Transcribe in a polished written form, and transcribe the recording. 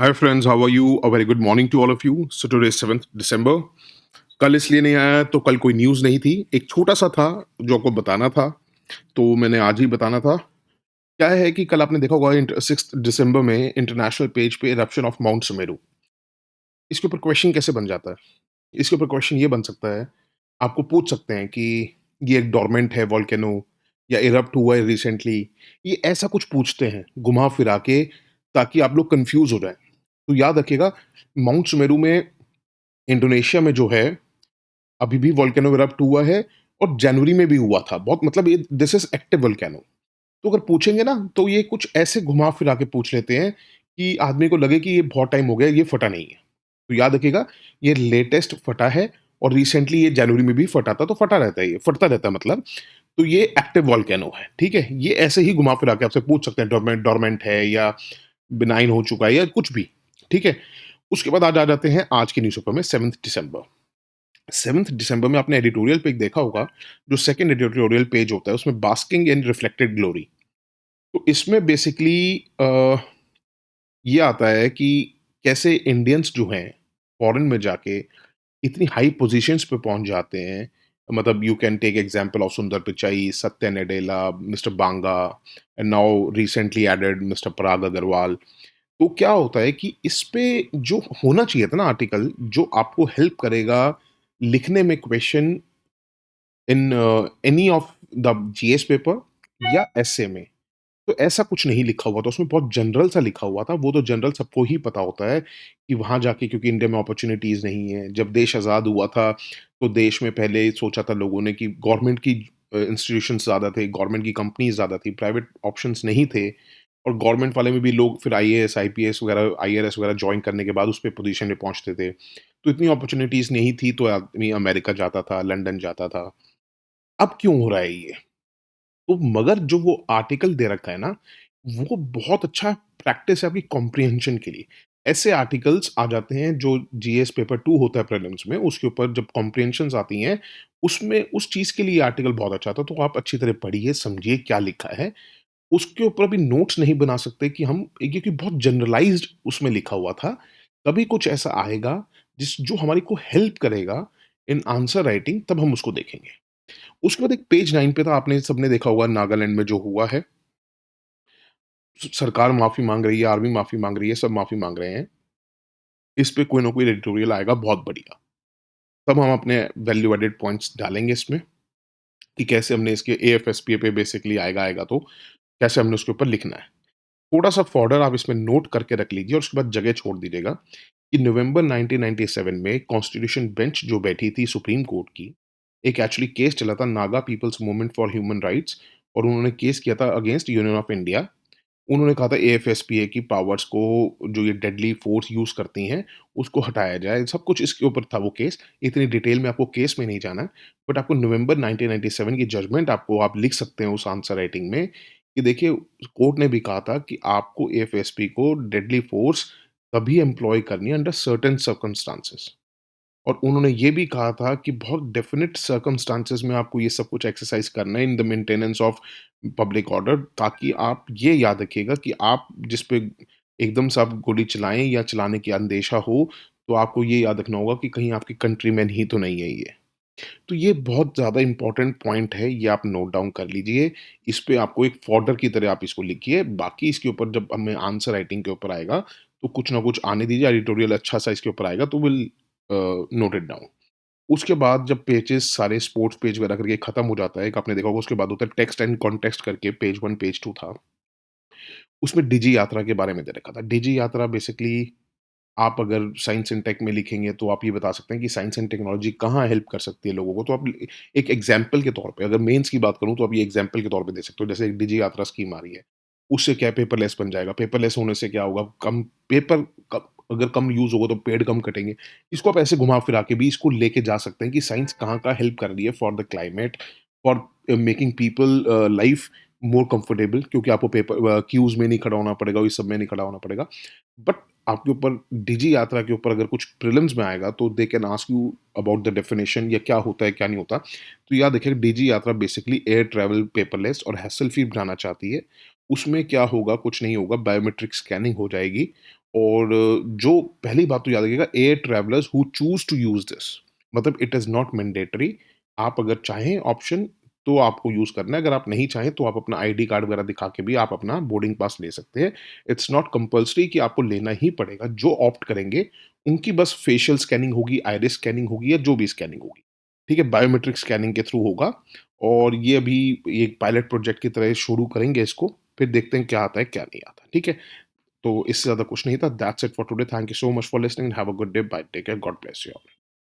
Hi friends, how are you? A very good morning to all of you. So today is 7th December. कल इसलिए नहीं आया तो कल कोई न्यूज़ नहीं थी। एक छोटा-सा था जो आपको बताना था, तो मैंने आज ही बताना था। क्या है कि कल आपने देखा होगा 6th दिसंबर में इंटरनेशनल पेज पे इरप्शन ऑफ माउंट सुमेरू। इसके ऊपर क्वेश्चन कैसे बन जाता है? इसके ऊपर क्वेश्चन ये बन सकता है, आपको पूछ सकते हैं कि ये एक डोरमेंट है वोल्केनो या इरप्ट हुआ है रिसेंटली। ये ऐसा कुछ पूछते हैं घुमा-फिरा के ताकि आप लोग कन्फ्यूज़ हो जाएँ। तो याद रखिएगा माउंट सुमेरू में इंडोनेशिया में जो है, अभी भी वोल्केनो इरप्ट हुआ है और जनवरी में भी हुआ था। बहुत मतलब ये दिस इज़ एक्टिव वोल्केनो। तो अगर पूछेंगे ना, तो ये कुछ ऐसे घुमा-फिरा के पूछ लेते हैं कि आदमी को लगे कि ये बहुत टाइम हो गया, ये फटा नहीं है। तो याद रखिएगा, ये लेटेस्ट फटा है और रिसेंटली ये जनवरी में भी फटा था, तो फटा रहता है ये, फटता रहता है मतलब। तो ये एक्टिव वोल्केनो है, ठीक है? ये ऐसे ही घुमा-फिरा के आपसे पूछ सकते हैं डोरमेंट डोरमेंट है या बेनाइन हो चुका है या कुछ भी, ठीक है? उसके बाद आज आ जाते हैं आज के न्यूज़पेपर में 7th दिसंबर। 7th दिसंबर में आपने एडिटोरियल पेज देखा होगा, जो सेकंड एडिटोरियल पेज होता है उसमें बास्किंग इन रिफ्लेक्टेड ग्लोरी। तो इसमें बेसिकली ये आता है कि कैसे इंडियंस जो हैं, फॉरेन में जाके इतनी हाई पोज़ीशंस पे पहुँच जाते हैं। मतलब you can take example of Sundar Pichai, Satya Nadella, mister Banga and now recently added mister Parag Agrawal. तो क्या होता है कि इस पे जो होना चाहिए था ना आर्टिकल, जो आपको हेल्प करेगा लिखने में question in any of the GS paper या एसए में। तो ऐसा कुछ नहीं लिखा हुआ था, उसमें बहुत जनरल सा लिखा हुआ था। वो तो जनरल सबको ही पता होता है कि वहाँ जाके क्योंकि इंडिया में अपॉर्च्युनिटीज़ नहीं है। जब देश आज़ाद हुआ था, तो देश में पहले सोचा था लोगों ने कि गवर्नमेंट की इंस्टीट्यूशंस ज़्यादा थे, गवर्नमेंट की कंपनीज़ ज़्यादा थी, प्राइवेट ऑप्शंस नहीं थे और गवर्नमेंट वाले में भी लोग फिर आईएएस, आईपीएस वगैरह, आईआरएस वगैरह जॉइन करने के बाद उस पे पोज़ीशन में पहुँचते थे। तो इतनी अपॉर्च्युनिटीज़ नहीं थी, तो आदमी अमेरिका जाता था, लंदन जाता था। अब क्यों हो रहा है ये? तो मगर जो वो आर्टिकल दे रखा है ना, वो बहुत अच्छा प्रैक्टिस है आपकी कॉम्प्रिहेंशन के लिए। ऐसे आर्टिकल्स आ जाते हैं जो जीएस पेपर 2 होता है प्रीलिम्स में, उसके ऊपर जब कॉम्प्रिहेंशन्स आती हैं, उसमें उस चीज़ के लिए आर्टिकल बहुत अच्छा था, तो आप अच्छी तरह पढ़िए, समझिए क्या लिखा है। उसके ऊपर अभी नोट्स नहीं बना सकते कि हम क्योंकि बहुत जनरलाइज़्ड उसमें लिखा हुआ था। कभी कुछ ऐसा आएगा जो हमारी को हेल्प करेगा इन आंसर राइटिंग, तब हम उसको देखेंगे। उसके बाद एक पेज 9 पे था, आपने सबने देखा होगा नागालैंड में जो हुआ है। सरकार माफ़ी माँग रही है, आर्मी माफ़ी माँग रही है, सब माफ़ी माँग रहे हैं। इस पे कोई ना कोई एडिटोरियल आएगा बहुत बढ़िया। तब हम अपने वैल्यू एडेड पॉइंट्स डालेंगे इसमें कि कैसे हमने इसके एएफएसपीए पे बेसिकली आएगा तो कैसे हमने उसके ऊपर लिखना है। थोड़ा-सा फॉर्डर आप इसमें नोट करके रख लीजिए और उसके बाद जगह छोड़ दीजिएगा कि नवंबर 1997 में कॉन्स्टिट्यूशन बेंच जो बैठी थी सुप्रीम कोर्ट की, एक एक्चुअली केस चला था Naga people's movement for human rights और उन्होंने केस किया था अगेंस्ट यूनियन ऑफ इंडिया। उन्होंने कहा था एएफएसपीए की पावर्स को जो ये डेडली फोर्स यूज़ करती हैं, उसको हटाया जाए। सब कुछ इसके ऊपर था वो केस। इतनी डिटेल में आपको केस में नहीं जाना है। बट आपको नवंबर 1997 की जजमेंट आपको आप लिख सकते हैं उस आंसर राइटिंग में कि देखिए कोर्ट ने भी कहा था कि आपको एएफएसपी को डेडली फोर्स तभी एम्प्लॉय करनी है अंडर सर्टेन सर्कमस्टांसेस। और उन्होंने ये भी कहा था कि बहुत डेफ़िनिट सर्कमस्टांसेस में आपको ये सब कुछ एक्सरसाइज़ करना है in the maintenance of public order, ताकि आप ये याद रखिएगा कि आप जिस पे एकदम से आप गोली चलाएँ या चलाने की अंदेशा हो, तो आपको ये याद रखना होगा कि कहीं आपके कंट्रीमैन ही तो नहीं है ये। तो ये बहुत ज़्यादा इम्पोर्टेंट पॉइंट है, ये आप नोट डाउन कर लीजिए। इस पे आपको एक फॉर्डर की तरह आप इसको लिखिए। बाकी इसके ऊपर जब हमें आंसर राइटिंग के ऊपर आएगा, तो कुछ ना कुछ आने दीजिए, एडिटोरियल अच्छा-सा इसके ऊपर आएगा तो विल नोट इट डाउन। उसके बाद जब पेजेज़ सारे स्पोर्ट्स पेज वगैरह करके खत्म हो जाता है, एक आपने देखा होगा उसके बाद होता है टेक्स्ट एंड कॉन्टेक्स्ट करके पेज 1 पेज 2 था। उसमें डिजी यात्रा के बारे में दे रखा था। डिजी यात्रा बेसिकली आप अगर साइंस एंड टेक में लिखेंगे तो आप ये बता सकते हैं कि साइंस एंड टेक्नोलॉजी कहाँ हेल्प कर सकती है लोगों को। तो आप एक एग्ज़ाम्पल के तौर पे अगर मेंस की बात करूँ तो आप ये एग्ज़ाम्पल के तौर पे दे सकते हो। जैसे एक डिजी यात्रा स्कीम आ रही है, उससे क्या पेपरलेस बन जाएगा। पेपरलेस होने से क्या होगा, कम पेपर क अगर कम यूज़ होगा तो पेड़ कम कटेंगे। इसको आप ऐसे घुमा-फिरा के भी इसको लेके जा सकते हैं कि साइंस कहाँ-कहाँ हेल्प कर रही है for the climate, for making people life more comfortable, क्योंकि आपको क्यूज़ में नहीं खड़ा होना पड़ेगा, इस सब में नहीं खड़ा होना पड़ेगा। बट आपके ऊपर डिजी यात्रा के ऊपर अगर कुछ प्रीलिम्स में आएगा तो they can ask you about the definition या क्या होता है, क्या नहीं होता। तो याद रखिए डिजी यात्रा बेसिकली एयर ट्रैवल पेपरलेस और हैसल फ्री बनाना चाहती है उसमें क्या होगा, कुछ नहीं होगा, बायोमेट्रिक स्कैनिंग हो जाएगी और जो पहली बात तो याद रखिएगा, air travellers who choose to use this, मतलब इट इज़ नॉट मैंडेटरी। आप अगर चाहें ऑप्शन तो आपको यूज़ करना है, अगर आप नहीं चाहें तो आप अपना आईडी कार्ड वगैरह दिखा के भी आप अपना बोर्डिंग पास ले सकते हैं। इट्स नॉट कंपल्सरी कि आपको लेना ही पड़ेगा, जो ऑप्ट करेंगे उनकी बस फेशियल स्कैनिंग होगी, आइरिस स्कैनिंग होगी या जो भी स्कैनिंग होगी, ठीक है? बायोमेट्रिक स्कैनिंग के थ्रू होगा और ये अभी एक पायलट प्रोजेक्ट की तरह शुरू करेंगे इसको, फिर देखते हैं क्या आता है, क्या नहीं आता, ठीक है? तो इससे ज़्यादा कुछ नहीं था। That's it for today. Thank you so much for listening and have a good day. Bye, take care, God bless you all.